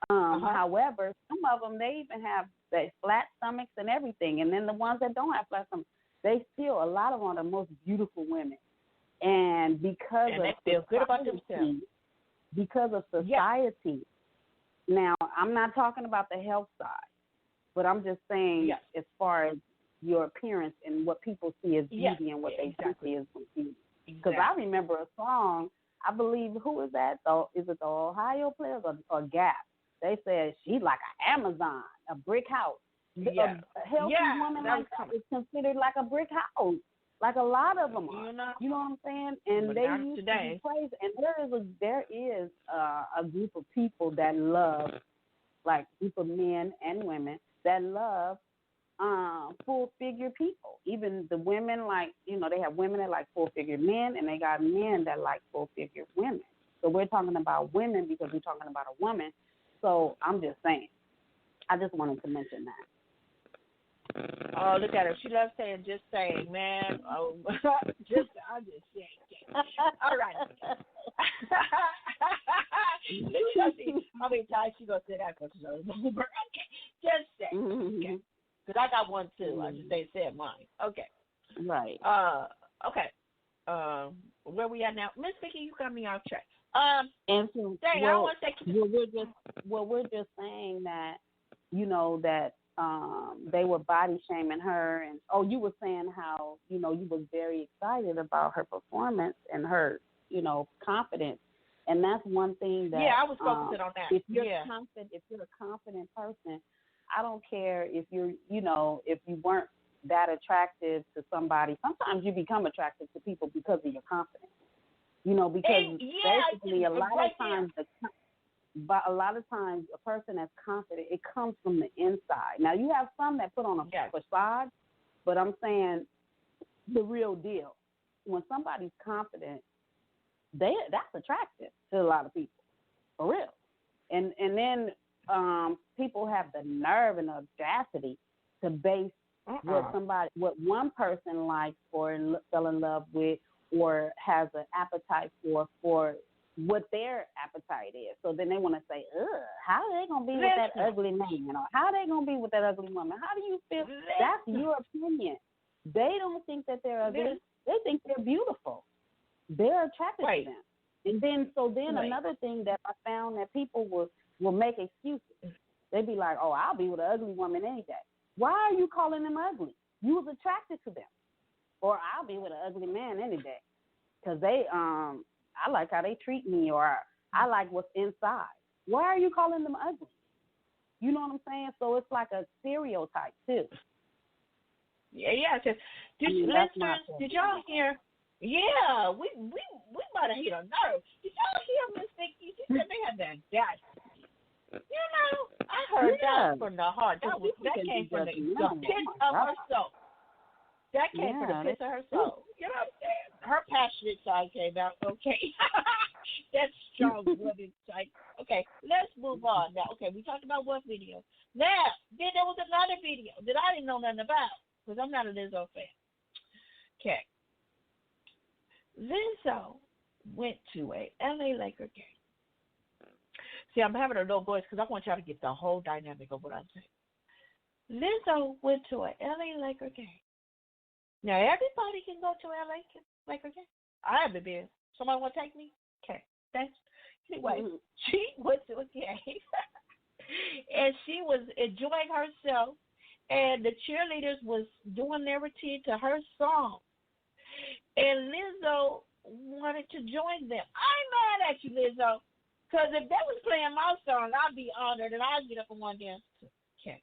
However, some of them, they even have the flat stomachs and everything. And then the ones that don't have flat stomachs, a lot of them are the most beautiful women. And because they feel good about themselves. Because of society. Now, I'm not talking about the health side, but I'm just saying as far as your appearance and what people see as beauty and what they see as beauty. Because I remember a song, I believe, who is that? Is it the Ohio Players or Gap? They said she's like an Amazon, a brick house. A healthy woman like that is considered like a brick house. Like a lot of them are. You know what I'm saying? And they used to be praised. And there is a group of people that love, like a group of men and women that love full figure people. Even the women, like, they have women that like full figure men, and they got men that like full figure women. So we're talking about women because we're talking about a woman. So I'm just saying. I just wanted to mention that. Oh, look at her. She loves just saying, man. Oh, I'm just saying. All right. How many times she going to say that? Okay. Just say. Okay. Because I got one, too. I just ain't said mine. Okay. Right. Okay. Where we at now? Miss Vicky, you got me off track. And so, I don't want to say. We're just saying that, that they were body shaming her, and you were saying how you was very excited about her performance and her confidence, and that's one thing that I was focusing on that. If you're a confident person, I don't care if you're if you weren't that attractive to somebody. Sometimes you become attractive to people because of your confidence, because basically a lot of times a person that's confident, it comes from the inside. Now, you have some that put on a facade, but I'm saying the real deal. When somebody's confident, that's attractive to a lot of people, for real. And then people have the nerve and the audacity to base what one person likes or fell in love with or has an appetite for what their appetite is. So then they want to say, how are they going to be with that ugly man? How are they going to be with that ugly woman? How do you feel? That's your opinion. They don't think that they're ugly. They think they're beautiful. They're attracted to them. And then another thing that I found that people will make excuses. They'd be like, I'll be with an ugly woman any day. Why are you calling them ugly? You was attracted to them. Or I'll be with an ugly man any day. Because I like how they treat me, or I like what's inside. Why are you calling them ugly? You know what I'm saying? So it's like a stereotype too. Yeah. Did y'all hear? Yeah, we might have hit a nerve. Did y'all hear Miss Vicky? She said they had that dash. I heard that from the heart. That came from the pit of her soul. That came from the pit of her soul. You know what I'm saying? Her passionate side came out. Okay. That strong woman side. Okay, let's move on now. Okay, we talked about one video. Now, then there was another video that I didn't know nothing about because I'm not a Lizzo fan. Okay. Lizzo went to a LA Laker game. See, I'm having a low voice because I want y'all to get the whole dynamic of what I'm saying. Lizzo went to a LA Laker game. Now, everybody can go to LA Laker game. I haven't been. Somebody want to take me? Okay. Thanks. Anyway, she went to a game and she was enjoying herself, and the cheerleaders was doing their routine to her song, and Lizzo wanted to join them. I'm mad at you, Lizzo, because if they was playing my song, I'd be honored and I'd get up and want to dance too. Okay.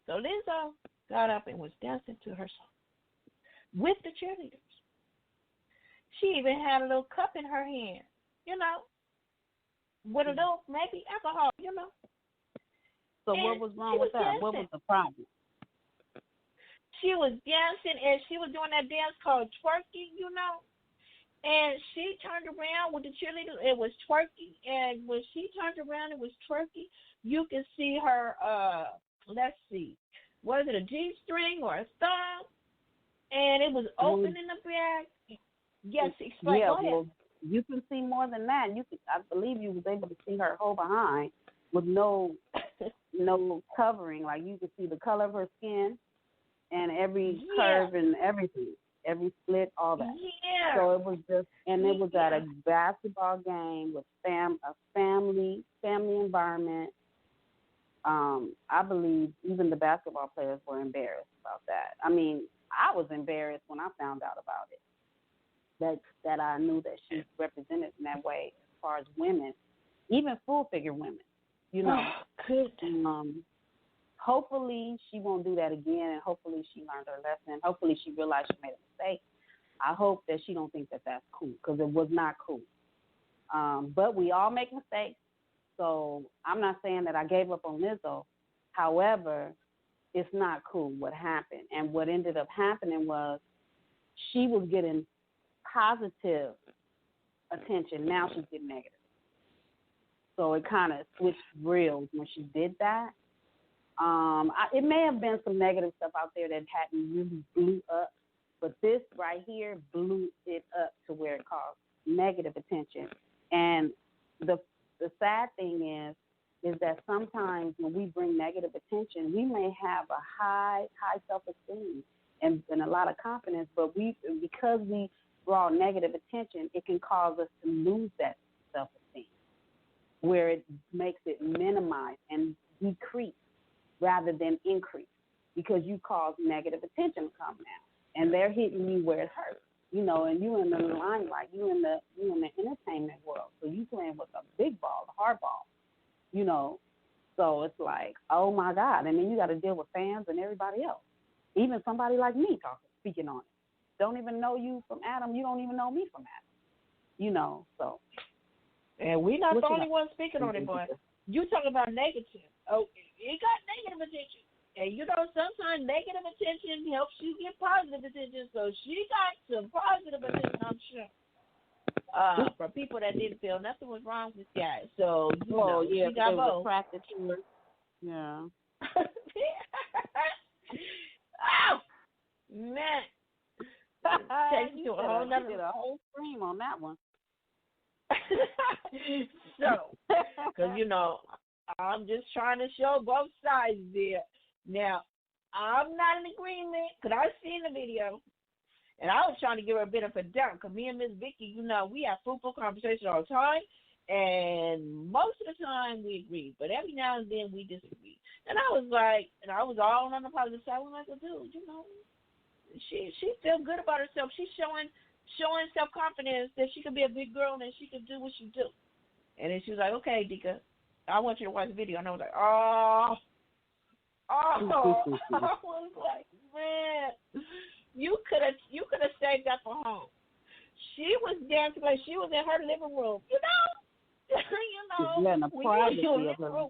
So Lizzo got up and was dancing to her song with the cheerleaders. She even had a little cup in her hand, with a little maybe alcohol, So and what was wrong with that? What was the problem? She was dancing, and she was doing that dance called twerking, and she turned around with the cheerleader. It was twerking, and when she turned around, it was twerking. You can see her, let's see, was it a G-string or a thumb? And it was open in the back. Yes, explain. Yeah, Go ahead. well, you can see more than that. I believe you was able to see her whole behind with no covering. Like you could see the color of her skin and every curve and everything, every split, all that. Yeah. So it was just, and it was at a basketball game with a family environment. I believe even the basketball players were embarrassed about that. I mean, I was embarrassed when I found out about it. That I knew that she's represented in that way as far as women, even full figure women, Hopefully she won't do that again, and hopefully she learned her lesson. Hopefully she realized she made a mistake. I hope that she don't think that that's cool, because it was not cool. But we all make mistakes, so I'm not saying that I gave up on Lizzo. However, it's not cool what happened. And what ended up happening was she was getting positive attention. Now she's getting negative. So it kind of switched reels when she did that. It may have been some negative stuff out there that hadn't really blew up, but this right here blew it up to where it caused negative attention. And the sad thing is that sometimes when we bring negative attention, we may have a high self-esteem and a lot of confidence, but because we draw negative attention, it can cause us to lose that self-esteem, where it makes it minimize and decrease rather than increase, because you cause negative attention to come now, and they're hitting you where it hurts, and you in the limelight, you in the entertainment world, so you playing with a big ball, a hard ball, so it's like, oh my God, and then you got to deal with fans and everybody else, even somebody like me speaking on it. Don't even know you from Adam. You don't even know me from Adam. So. And we're not the only ones speaking on it, boy. You talking about negative. Oh, it got negative attention. And sometimes negative attention helps you get positive attention. So she got some positive attention, I'm sure. From people that didn't feel nothing was wrong with this guy. So, yeah, she got both. Attracted to her. Yeah. Oh, man. Takes you to a whole nother. Did a whole stream on that one. So, because I'm just trying to show both sides there. Now, I'm not in agreement because I've seen the video, and I was trying to give her a bit of a doubt because me and Miss Vicky, we have fruitful conversations all the time, and most of the time we agree, but every now and then we disagree. And I was like, and I was all on the positive side. I was like, dude, she feels good about herself. She's showing self-confidence that she can be a big girl and she can do what she do. And then she was like, okay, Dika, I want you to watch the video. And I was like, oh. I was like, man, you could have saved that for home. She was dancing like she was in her living room, Yeah, in the privacy of her.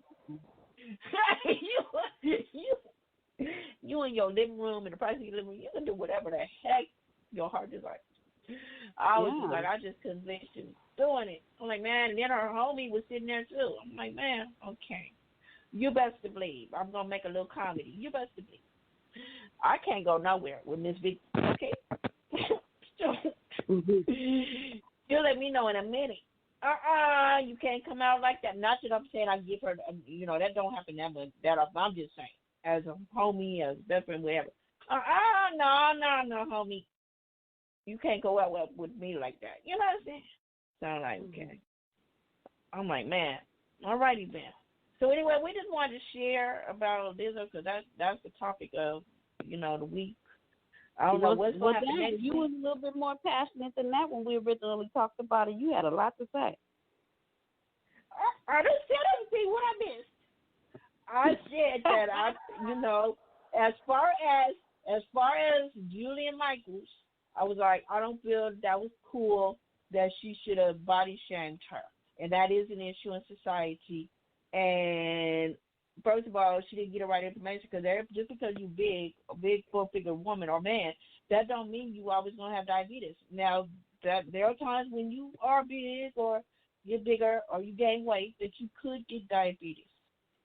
You in your living room, in the privacy of your living room, you can do whatever the heck your heart desires. I was just like, I just couldn't think she was doing it. I'm like, man, and then her homie was sitting there too. I'm like, man, okay. You best to believe. I'm going to make a little comedy. You best to believe. I can't go nowhere with Miss Vicky. Okay? You'll let me know in a minute. You can't come out like that. Not that I'm saying I give her, that don't happen that often. I'm just saying, as a homie, as a best friend, whatever. No, homie. You can't go out with me like that. You know what I'm saying? So I'm like, okay. I'm like, man, alrighty then. So anyway, we just wanted to share about Lizzo because that's the topic of the week. I don't know what's going to happen next You week. was a little bit more passionate than that when we originally talked about it. You had a lot to say. I just said everything. What I missed? I said that as far as Julian Michaels, I was like, I don't feel that was cool that she should have body shamed her, and that is an issue in society. And first of all, she didn't get the right information because just because you a big full-figure woman or man, that don't mean you always gonna have diabetes. Now, that there are times when you are big or get bigger or you gain weight that you could get diabetes,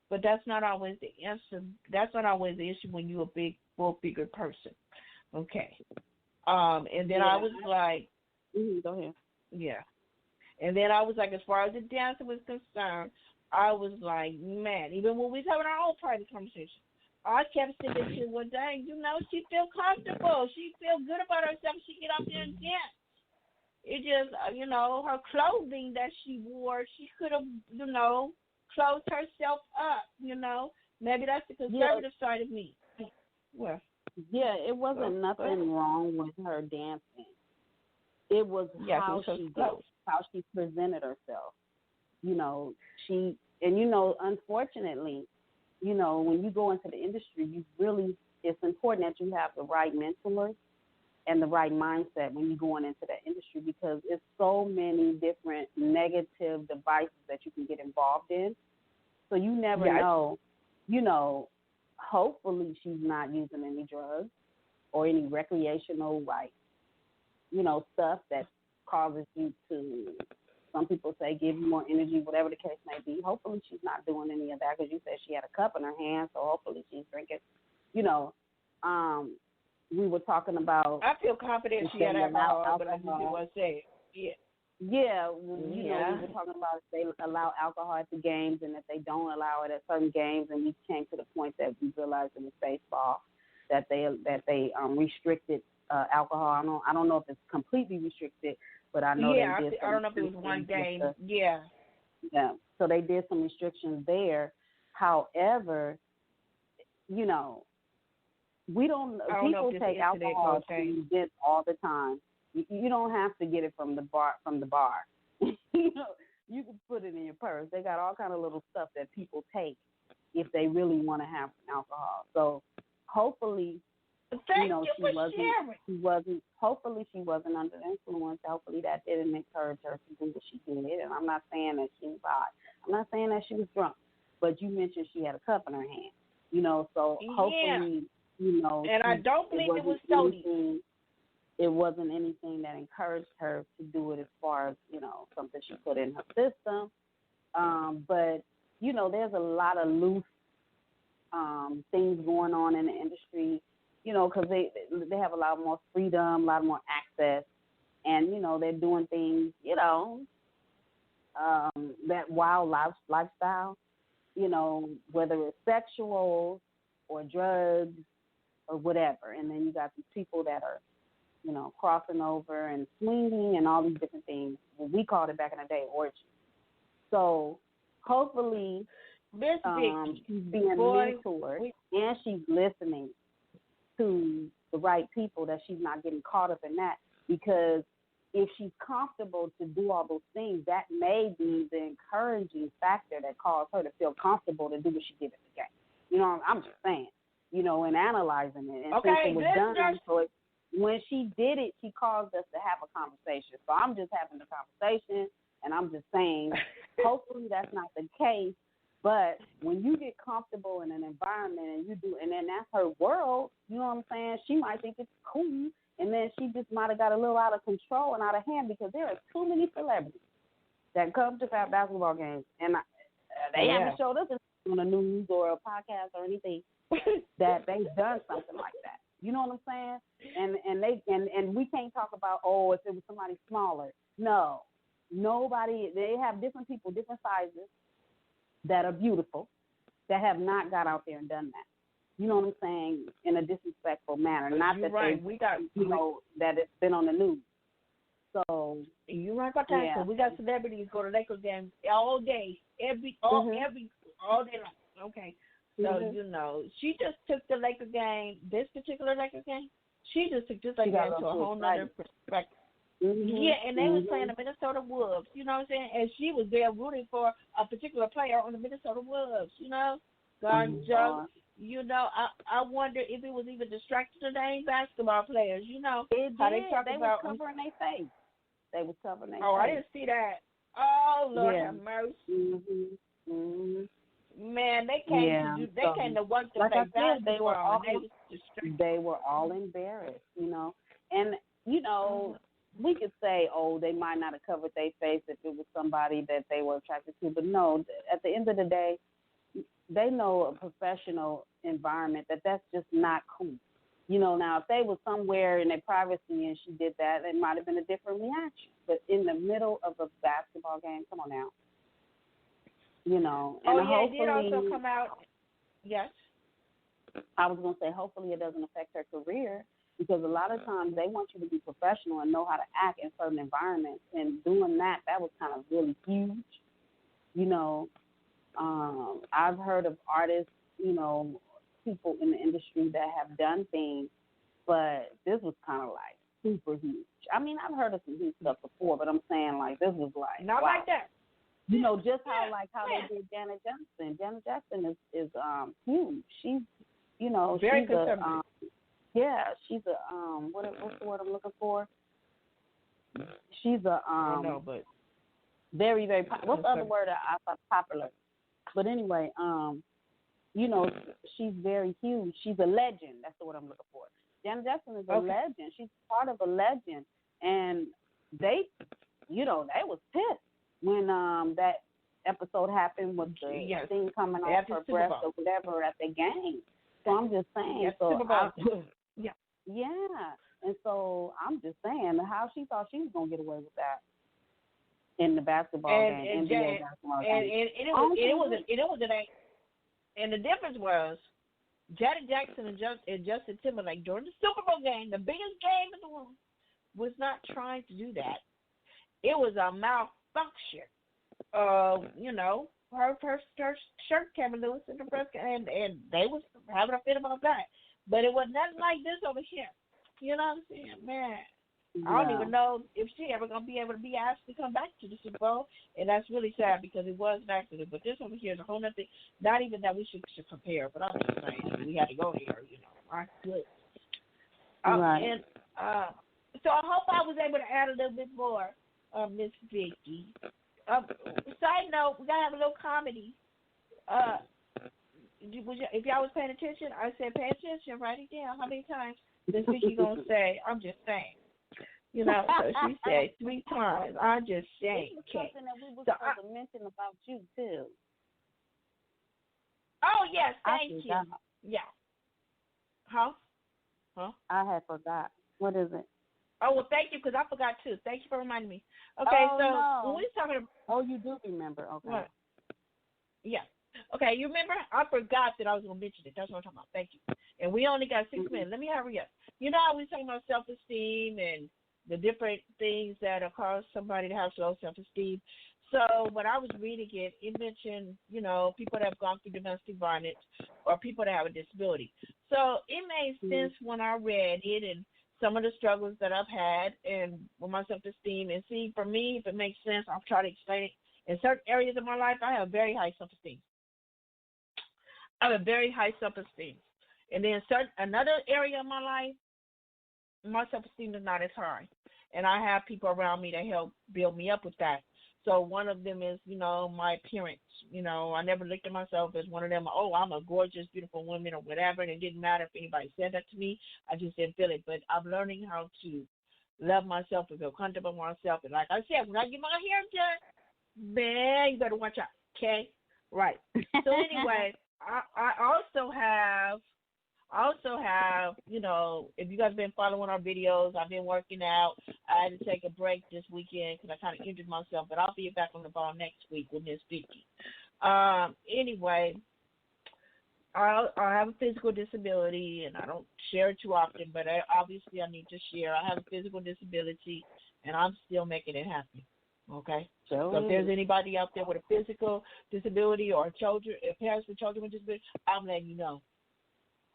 but that's not always the answer. That's not always the issue when you're a big full-figure person. Okay. And then I was like, go ahead. Yeah. And then I was like, as far as the dancer was concerned, I was like, man, even when we was having our own private conversation, I kept saying to one day, she feel comfortable. She feel good about herself. She get up there and dance. It just, her clothing that she wore, she could have, clothed herself up, Maybe that's the conservative side of me. Well. Yeah, it wasn't nothing wrong with her dancing. It was how she presented herself. Unfortunately, when you go into the industry, it's important that you have the right mentors and the right mindset when you're going into that industry because it's so many different negative devices that you can get involved in. So you never know, hopefully she's not using any drugs or any recreational, stuff that causes you to, some people say, give you more energy, whatever the case may be. Hopefully she's not doing any of that because you said she had a cup in her hand, so hopefully she's drinking. We were talking about. I feel confident she had alcohol, but I just didn't want to say it. Yeah. We were talking about if they allow alcohol at the games and if they don't allow it at certain games, and we came to the point that we realized in the baseball that they restricted alcohol. I don't know if it's completely restricted, but I know they did. I don't know if it was one game. Yeah. So they did some restrictions there. However, people take alcohol to events all the time. You don't have to get it from the bar. You can put it in your purse. They got all kind of little stuff that people take if they really want to have some alcohol. So hopefully, Hopefully she wasn't under the influence. Hopefully that didn't encourage her to do what she did. And I'm not saying that she was hot. I'm not saying that she was drunk. But you mentioned she had a cup in her hand. So hopefully, And I don't believe it was sodium. It wasn't anything that encouraged her to do it as far as, something she put in her system. But, there's a lot of loose things going on in the industry, because they have a lot more freedom, a lot more access, and, they're doing things, that wild lifestyle, whether it's sexual or drugs or whatever. And then you got these people that are, crossing over and swinging and all these different things. Well, we called it back in the day orgy. So hopefully she's being mentored and she's listening to the right people, that she's not getting caught up in that. Because if she's comfortable to do all those things, that may be the encouraging factor that caused her to feel comfortable to do what she did at the game. I'm just saying, and analyzing it. And since it was done, so when she did it, she caused us to have a conversation. So I'm just having a conversation, and I'm just saying, hopefully that's not the case. But when you get comfortable in an environment and you do, and then that's her world, you know what I'm saying? She might think it's cool, and then she just might have got a little out of control and out of hand because there are too many celebrities that come to basketball games, and they haven't showed us on the news or a podcast or anything that they've done something like that. You know what I'm saying? And we can't talk about, if it was somebody smaller. No, nobody. They have different people, different sizes that are beautiful that have not got out there and done that. You know what I'm saying? In a disrespectful manner. Not that that it's been on the news. So you're right about that. yeah. So we got celebrities go to Lakers games all day, all day long. Okay. So she just took the Lakers game, this particular Lakers game. She just took this Lakers game to a whole nother perspective. Yeah, and they was playing the Minnesota Wolves. You know what I'm saying? And she was there rooting for a particular player on the Minnesota Wolves. Garden Joe. I wonder if it was even distracting to the basketball players. It how did. they talk They about was covering their face. They was covering their face. I didn't see that. Oh Lord have mercy. Man, they came came to work to play basketball. They were all embarrassed. And we could say, oh, they might not have covered their face if it was somebody that they were attracted to, but no. At the end of the day, they know a professional environment that's just not cool. Now if they were somewhere in their privacy and she did that, it might have been a different reaction. But in the middle of a basketball game, come on now. And it did also come out. Yes. I was going to say, hopefully it doesn't affect her career, because a lot of times they want you to be professional and know how to act in certain environments. And doing that was kind of really huge. I've heard of artists, people in the industry that have done things, but this was kind of like super huge. I mean, I've heard of some huge stuff before, but I'm saying like this was like not wow. like that. Just how they did Janet Jackson. Janet Jackson is huge. She's very she's conservative. She's a what's the word I'm looking for? She's a I don't know, but very, very what's the other word I thought popular? But anyway, she's very huge. She's a legend. That's the word I'm looking for. Janet Jackson is a legend. She's part of a legend, and they was pissed when that episode happened with the thing coming off her breast or whatever at the game. So I'm just saying. And so I'm just saying how she thought she was gonna get away with that in the basketball game, NBA basketball game. And the difference was Janet Jackson and Justin Timberlake during the Super Bowl game, the biggest game in the world, was not trying to do that. It was a malfunction. Her shirt came loose in the press, and they was having a fit about that. But it was nothing like this over here. You know what I'm saying, man? I don't even know if she ever gonna be able to be asked to come back to the Super Bowl, and that's really sad because it was an accident. But this over here is a whole nother thing. Not even that we should compare, but I'm just saying we had to go there. Right? Good. Right. And so I hope I was able to add a little bit more, Miss Vicky. Side note, we gotta have a little comedy. If y'all was paying attention, I said pay attention, write it down. How many times Miss Vicky gonna say? I'm just saying. So she said 3 times. I'm just saying. This is something that we were supposed to mention about you too. Oh yes, thank you. Yeah. Huh? I had forgot. What is it? Oh well, thank you because I forgot too. Thank you for reminding me. Okay, when we talking about, oh, you do remember? Okay. What? Yeah. Okay, you remember? I forgot that I was gonna mention it. That's what I'm talking about. Thank you. And we only got 6 minutes. Let me hurry up. How we talking about self-esteem and the different things that cause somebody to have low self-esteem. So when I was reading it, it mentioned, people that have gone through domestic violence or people that have a disability. So it made sense when I read it and some of the struggles that I've had and with my self-esteem. And see, for me, if it makes sense, I'll try to explain it. In certain areas of my life, I have very high self-esteem. I have a very high self-esteem. And then another area of my life, my self-esteem is not as high. And I have people around me that help build me up with that. So one of them is, my appearance. I never looked at myself as one of them, oh, I'm a gorgeous, beautiful woman or whatever. And it didn't matter if anybody said that to me. I just didn't feel it. But I'm learning how to love myself and feel comfortable with myself. And like I said, when I get my hair done, man, you better watch out, okay? Right. So anyway, I also have, if you guys have been following our videos, I've been working out. I had to take a break this weekend because I kind of injured myself, but I'll be back on the ball next week with Miss Vicky. Anyway, I have a physical disability, and I don't share it too often, but obviously I need to share. I have a physical disability, and I'm still making it happen. Okay? So if there's anybody out there with a physical disability or children, parents with children with disabilities, I'm letting you know.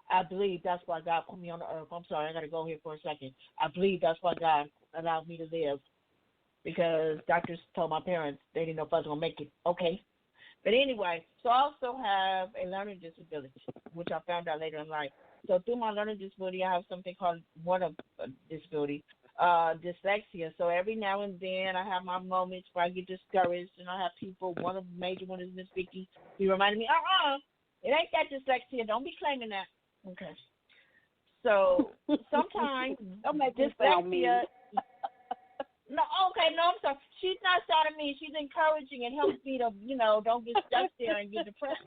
I believe that's why God put me on the earth. I'm sorry, I got to go here for a second. I believe that's why God allowed me to live, because doctors told my parents they didn't know if I was going to make it. Okay? But anyway, so I also have a learning disability, which I found out later in life. So through my learning disability, I have something called disability, dyslexia. So every now and then I have my moments where I get discouraged, and I have people, one of the major ones is Miss Vicky, who reminded me, it ain't that dyslexia. Don't be claiming that. Okay. So sometimes dyslexia. No, okay, no, I'm sorry. She's not sounding me. She's encouraging and helps me to, don't get stuck there and get depressed.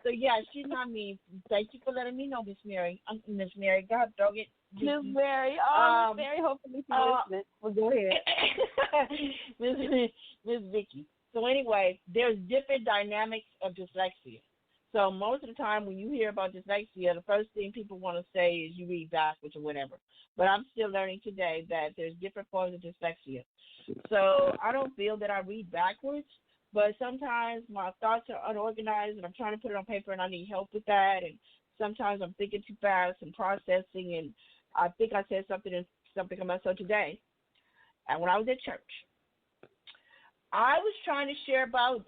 So, yeah, she's not mean. Thank you for letting me know, Miss Mary. Miss Mary, God, don't get Miss Mary. Miss Mary, hopefully she's listening. Well, go ahead. Miss Vicky. So, anyway, there's different dynamics of dyslexia. So, most of the time when you hear about dyslexia, the first thing people want to say is you read backwards or whatever. But I'm still learning today that there's different forms of dyslexia. So I don't feel that I read backwards, but sometimes my thoughts are unorganized and I'm trying to put it on paper and I need help with that. And sometimes I'm thinking too fast and processing, and I think I said something on my so today. And when I was at church, I was trying to share about,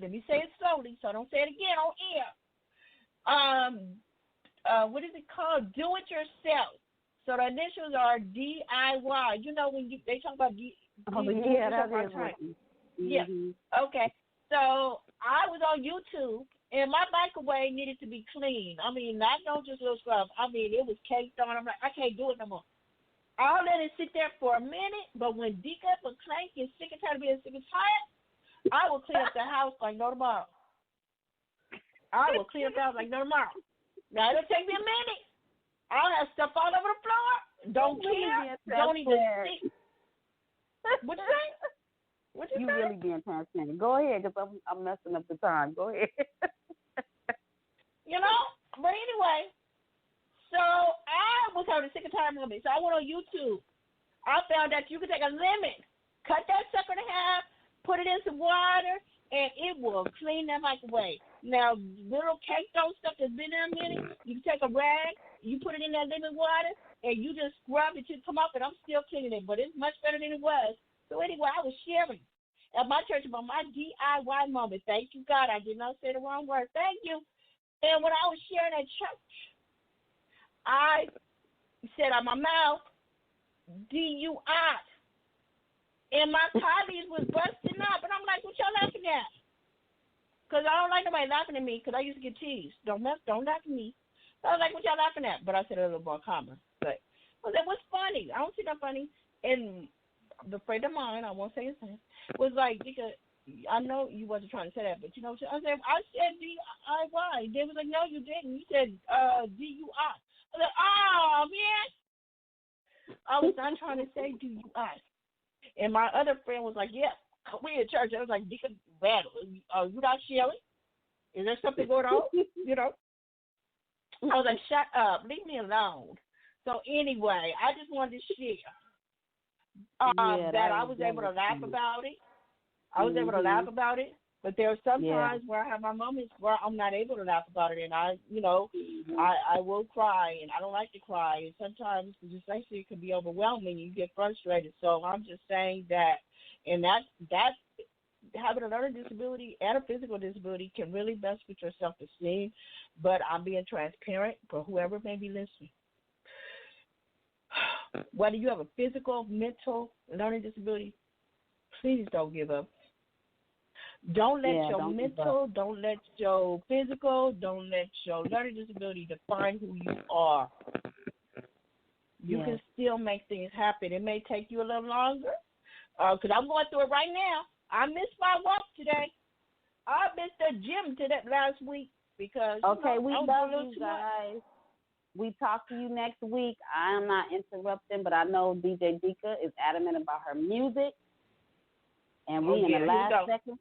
let me say it slowly so I don't say it again on air. What is it called? Do it yourself. So the initials are DIY. You know when they talk about yeah, that is right. Yeah. Okay. So I was on YouTube, and my microwave needed to be clean. I mean, not no just little stuff. I mean, it was caked on. I'm like, I can't do it no more. I'll let it sit there for a minute, but when Deacon and Clank is sick and tired of being sick and tired, I will clean up the house like no tomorrow. I will clean up the house like no tomorrow. Now, it'll take me a minute. I'll have stuff all over the floor. Don't care. Don't even see. What you say? What you say? Really being transparent. Go ahead, because I'm messing up the time. Go ahead. But anyway, so I was having a sick and tired moment. So I went on YouTube. I found that you can take a lemon, cut that sucker in half, put it in some water, and it will clean that microwave. Now, little cake dough stuff that's been there a minute, you can take a rag, you put it in that lemon water, and you just scrub it to come up, and I'm still cleaning it, but it's much better than it was. So anyway, I was sharing at my church about my DIY moment. Thank you, God. I did not say the wrong word. Thank you. And when I was sharing at church, I said out my mouth, DUI. And my colleagues was busting up, and I'm like, what y'all laughing at? Because I don't like nobody laughing at me, because I used to get teased. Don't laugh at me. So I was like, what y'all laughing at? But I said a little more calmer. But I was like, what's funny? I don't see that funny. And the friend of mine, I won't say his name, was like, because I know you wasn't trying to say that, but you know what I said DIY. They was like, no, you didn't. You said DUI. I was like, oh, man. I was not trying to say DUI. And my other friend was like, yeah, we in church. I was like, Deacon, battle. You not sharing? Is there something going on? I was like, shut up. Leave me alone. So anyway, I just wanted to share that I was able to laugh about it. I was able to laugh about it. But there are some times where I have my moments where I'm not able to laugh about it, and I will cry, and I don't like to cry. And sometimes the dyslexia can be overwhelming. You get frustrated. So I'm just saying that, and that having a learning disability and a physical disability can really mess with your self-esteem. But I'm being transparent for whoever may be listening. Whether you have a physical, mental, learning disability, please don't give up. Don't let your mental, don't let your physical, don't let your learning disability define who you are. You can still make things happen. It may take you a little longer, because I'm going through it right now. I missed my walk today. I missed the gym last week because we love you guys. We talk to you next week. I am not interrupting, but I know DJ Dika is adamant about her music, and we in the last second.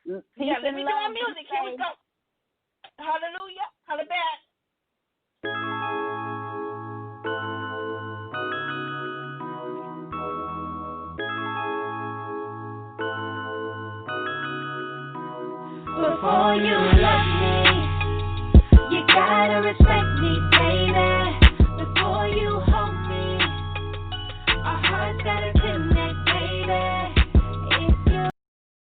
Let me do my music. Here we go. Hallelujah. Holla back. Before you love me, you gotta respect me, baby. Before you hold me, our hearts gotta